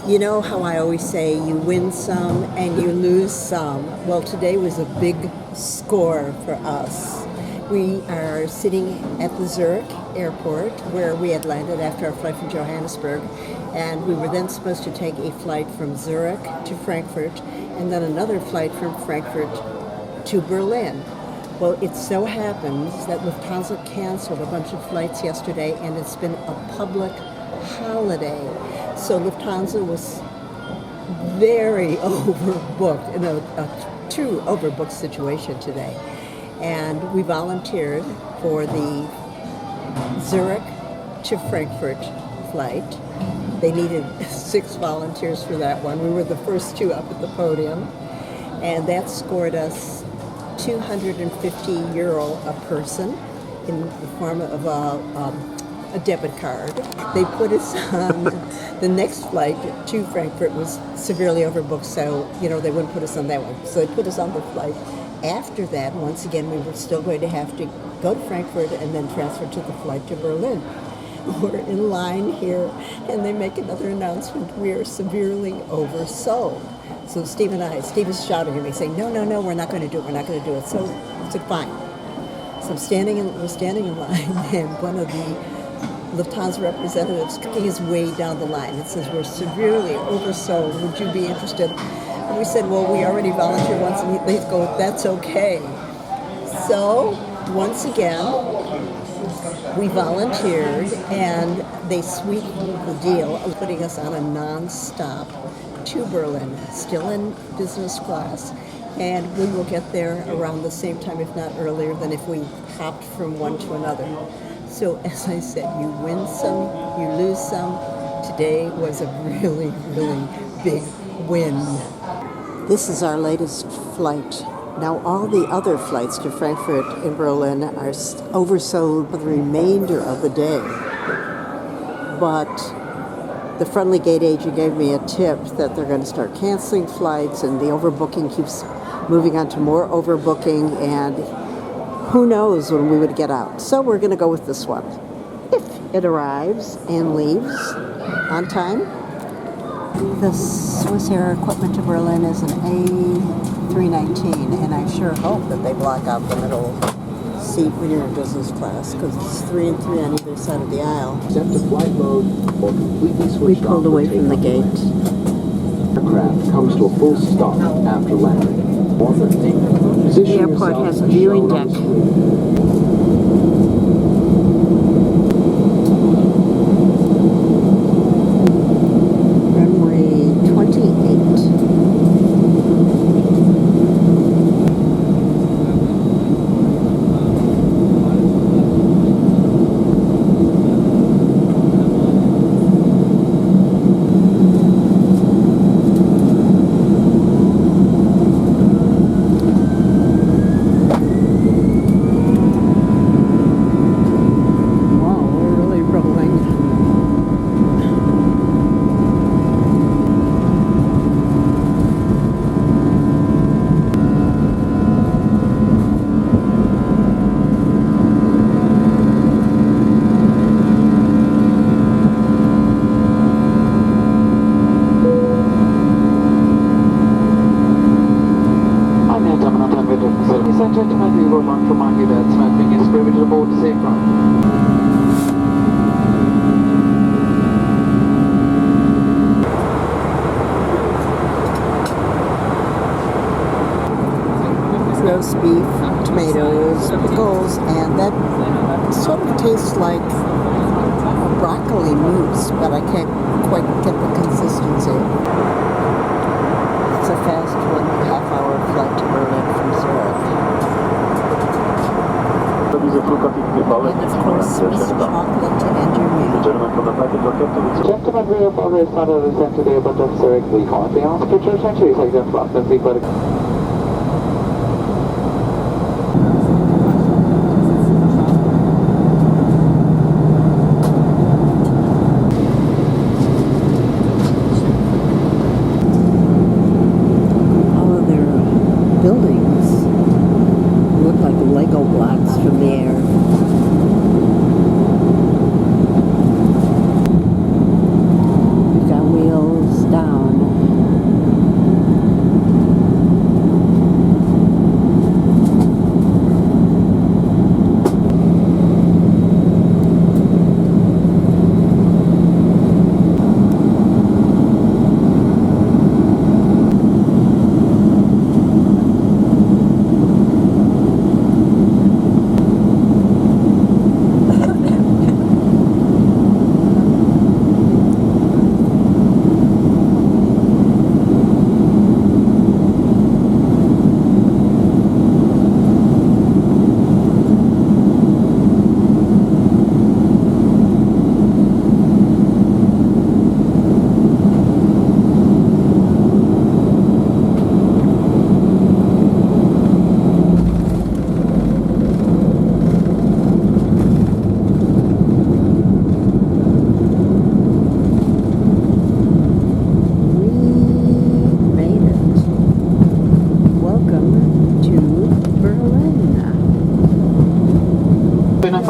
You know how I always say you win some and you lose some? Well, today was a big score for us. We are sitting at the Zurich airport where we had landed after our flight from Johannesburg, and we were then supposed to take a flight from Zurich to Frankfurt and then another flight from Frankfurt to Berlin. Well, it so happens that Lufthansa canceled a bunch of flights yesterday, and it's been a public holiday. So Lufthansa was very overbooked, in a true overbooked situation today. And we volunteered for the Zurich to Frankfurt flight. They needed 6 volunteers for that one. We were the first 2 up at the podium, and that scored us €250 a person in the form of a debit card. They put us on the next flight to Frankfurt was severely overbooked, so they wouldn't put us on that one. So they put us on the flight. After that, once again, we were still going to have to go to Frankfurt and then transfer to the flight to Berlin. We're in line here, and they make another announcement. We are severely oversold. So Steve is shouting at me, saying, no, we're not going to do it, we're not going to do it. So I said, fine. So we're standing in line, and one of the Lufthansa representatives cooking his way down the line. It says, we're severely oversold. Would you be interested? And we said, well, we already volunteered once. And they go, that's okay. So once again, we volunteered, and they sweetened the deal of putting us on a non-stop to Berlin, still in business class. And we will get there around the same time, if not earlier, than if we hopped from one to another. So as I said, you win some, you lose some. Today was a really, really big win. This is our latest flight. Now all the other flights to Frankfurt and Berlin are oversold for the remainder of the day. But the friendly gate agent gave me a tip that they're going to start canceling flights, and the overbooking keeps moving on to more overbooking, and who knows when we would get out. So we're going to go with this one. If it arrives and leaves on time. The Swiss Air equipment to Berlin is an A319, and I sure hope that they block out the middle seat when you're in business class, because it's 3 and 3 on either side of the aisle. Set to flight mode or completely switch We pulled away from the gate. Aircraft comes to a full stop after landing. The airport has a viewing deck. Runway 28. Ladies and gentlemen, we would like to remind you that smoking is prohibited aboard this aircraft. Roast beef, tomatoes, pickles, and that sort of tastes like a broccoli mousse, but I can't quite get the consistency. It's a fast 1.5-hour flight to Berlin from Zurich. And of course, Swiss chocolate to end your meal. Gentlemen, we have already started the descent to the airport of Zurich. We currently ask for church entry, take them flat and sleep. Buildings look like Lego blocks from the air. We've got wheels,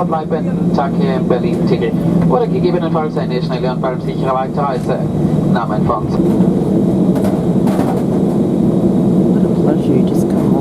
verbleiben Tag hier in Berlin Ticket oder gegebenenfalls eine schnelle und ballsichere Weiterreise. Namen von What a pleasure. You just come